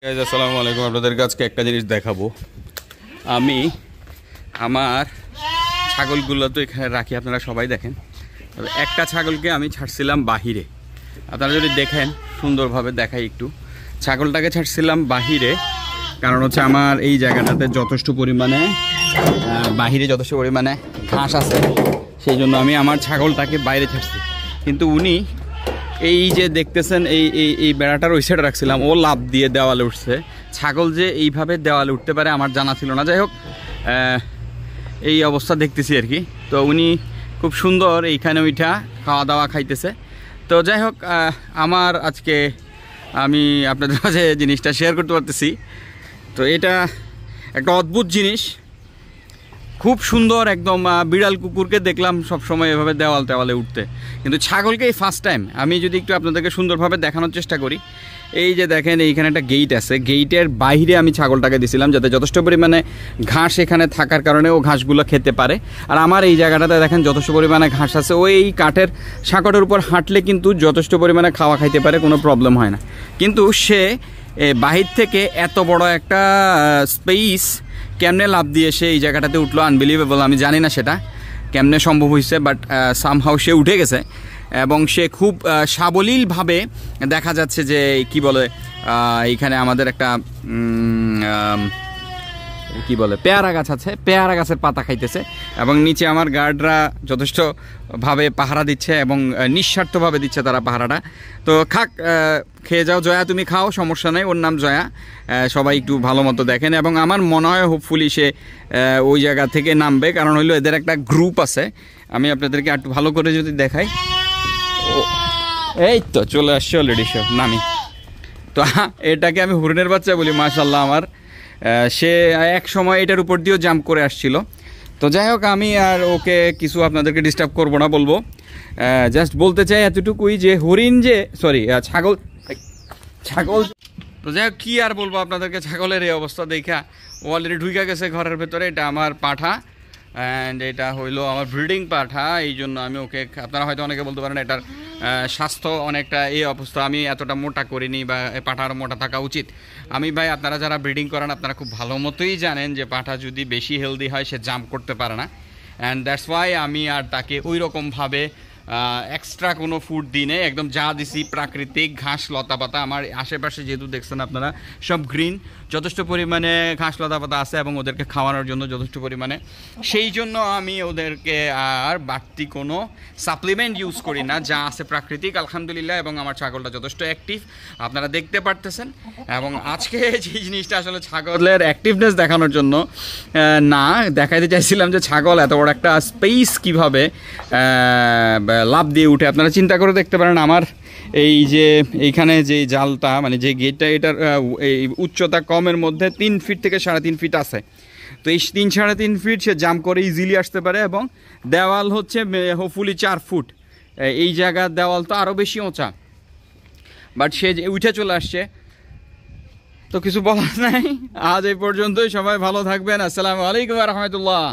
আসসালামু আলাইকুম। আপনাদেরকে আজকে একটা জিনিস দেখাবো। আমি আমার ছাগলগুলো তো এখানে রাখি, আপনারা সবাই দেখেন। তবে একটা ছাগলকে আমি ছাড়ছিলাম বাহিরে, আপনারা যদি দেখেন সুন্দরভাবে দেখাই একটু। ছাগলটাকে ছাড়ছিলাম বাহিরে, কারণ হচ্ছে আমার এই জায়গাটাতে যথেষ্ট পরিমাণে বাহিরে যথেষ্ট পরিমাণে ঘাস আছে, সেই জন্য আমি আমার ছাগলটাকে বাইরে ছাড়ছি। কিন্তু উনি এই যে দেখতেছেন এই বেড়াটার ওই সাইডে রাখছিলাম, ও লাফ দিয়ে দেওয়ালে উঠছে। ছাগল যে এইভাবে দেওয়ালে উঠতে পারে আমার জানা ছিল না। যাই হোক, এই অবস্থা দেখতেছি আর কি। তো উনি খুব সুন্দর এইখানে ওইটা খাওয়া দাওয়া খাইতেছে। তো যাই হোক, আমার আজকে আমি আপনাদের মাঝে জিনিসটা শেয়ার করতে পারতেছি। তো এটা একটা অদ্ভুত জিনিস, খুব সুন্দর একদম। বিড়াল কুকুরকে দেখলাম সবসময় এভাবে দেওয়ালে উঠতে, কিন্তু ছাগলকে এই ফার্স্ট টাইম। আমি যদি একটু আপনাদেরকে সুন্দরভাবে দেখানোর চেষ্টা করি, এই যে দেখেন এইখানে একটা গেট আছে, গেটের বাইরে আমি ছাগলটাকে দিছিলাম যাতে যথেষ্ট পরিমাণে ঘাস এখানে থাকার কারণে ও ঘাসগুলো খেতে পারে। আর আমার এই জায়গাটাতে দেখেন যথেষ্ট পরিমাণে ঘাস আছে, ওই কাঠের সাঁকটের উপর হাঁটলে কিন্তু যথেষ্ট পরিমাণে খাওয়া খাইতে পারে, কোনো প্রবলেম হয় না। কিন্তু সে বাহির থেকে এত বড় একটা স্পেস কেমনে লাভ দিয়ে সে এই জায়গাটাতে উঠলো, আনবিলিভেবল। আমি জানি না সেটা কেমনে সম্ভব হয়েছে, বাট সামহাউ সে উঠে গেছে এবং সে খুব সাবলীলভাবে দেখা যাচ্ছে যে কি বলে, এইখানে আমাদের একটা কি বলে পেয়ারা গাছ আছে, পেয়ারা গাছের পাতা খাইতেছে এবং নিচে আমার গার্ডরা যথেষ্টভাবে পাহারা দিচ্ছে এবং নিঃস্বার্থভাবে দিচ্ছে তারা পাহারাটা। তো খাক, খেয়ে যাও জয়া, তুমি খাও, সমস্যা নেই। ওর নাম জয়া, সবাই একটু ভালো মতো দেখেন। এবং আমার মনে হয় হোপফুলি সে ওই জায়গা থেকে নামবে, কারণ হইলো এদের একটা গ্রুপ আছে। আমি আপনাদেরকে একটু ভালো করে যদি দেখাই, এই তো চলে আসছে অলরেডি সব নামি। তো এটাকে আমি হরিণের বাচ্চা বলি, মাশাল্লাহ। আমার সে এক সময় এটার উপর দিয়েও জাম্প করে আসছিল। তো যাই হোক, আমি আর ওকে কিছু আপনাদেরকে ডিস্টার্ব করবো না, বলবো জাস্ট বলতে চাই এতটুকুই যে হরিণ যে ছাগল। তো যাই হোক, কী আর বলবো আপনাদেরকে, ছাগলের এই অবস্থা দেখা ও অলরেডি ঢুকে গেছে ঘরের ভেতরে। এটা আমার পাঠা, অ্যান্ড এটা হইলো আমার ব্রিডিং পাঠা। এই জন্য আমি ওকে, আপনারা হয়তো অনেকে বলতে পারেন এটার স্বাস্থ্য অনেকটা এই অবস্থা, আমি এতটা মোটা করিনি বা পাঠার মোটা থাকা উচিত। আমি ভাই, আপনারা যারা ব্রিডিং করেন আপনারা খুব ভালো মতোই জানেন যে পাঠা যদি বেশি হেলদি হয় সে জাম্প করতে পারে না, অ্যান্ড দ্যাটস ওয়াই আমি আর তাকে ওই রকমভাবে এক্সট্রা কোনো ফুড দিই নেই। একদম যা দিছি প্রাকৃতিক ঘাস লতা পাতা। আমার আশেপাশে যেহেতু দেখছেন আপনারা সব গ্রিন, যথেষ্ট পরিমাণে ঘাস লতা পাতা আছে এবং ওদেরকে খাওয়ানোর জন্য যথেষ্ট পরিমাণে, সেই জন্য আমি ওদেরকে আর বাড়তি কোনো সাপ্লিমেন্ট ইউজ করি না, যা আছে প্রাকৃতিক আলহামদুলিল্লাহ। এবং আমার ছাগলটা যথেষ্ট অ্যাক্টিভ, আপনারা দেখতে পারতেছেন। এবং আজকে যে জিনিসটা আসলে ছাগলের অ্যাক্টিভনেস দেখানোর জন্য না, দেখাইতে চাইছিলাম যে ছাগল এত বড় একটা স্পেস কীভাবে লাভ দিয়ে উঠে। আপনারা চিন্তা করে দেখতে পারেন, আমার এই যে এইখানে যে জালটা, মানে যে গেটটা, এটার এই উচ্চতা কমের মধ্যে 3 ফিট থেকে 3.5 ফিট আছে। তো এই 3-3.5 ফিট সে জাম্প করে ইজিলি আসতে পারে। এবং দেওয়াল হচ্ছে হোপফুলি 4 ফুট, এই জায়গার দেওয়াল তো আরও বেশি উঁচা, বাট সে উঠে চলে আসছে। তো কিছু বলার নাই। আজ এই পর্যন্তই, সবাই ভালো থাকবেন। আসসালামু আলাইকুম ওয়া রাহমাতুল্লাহ।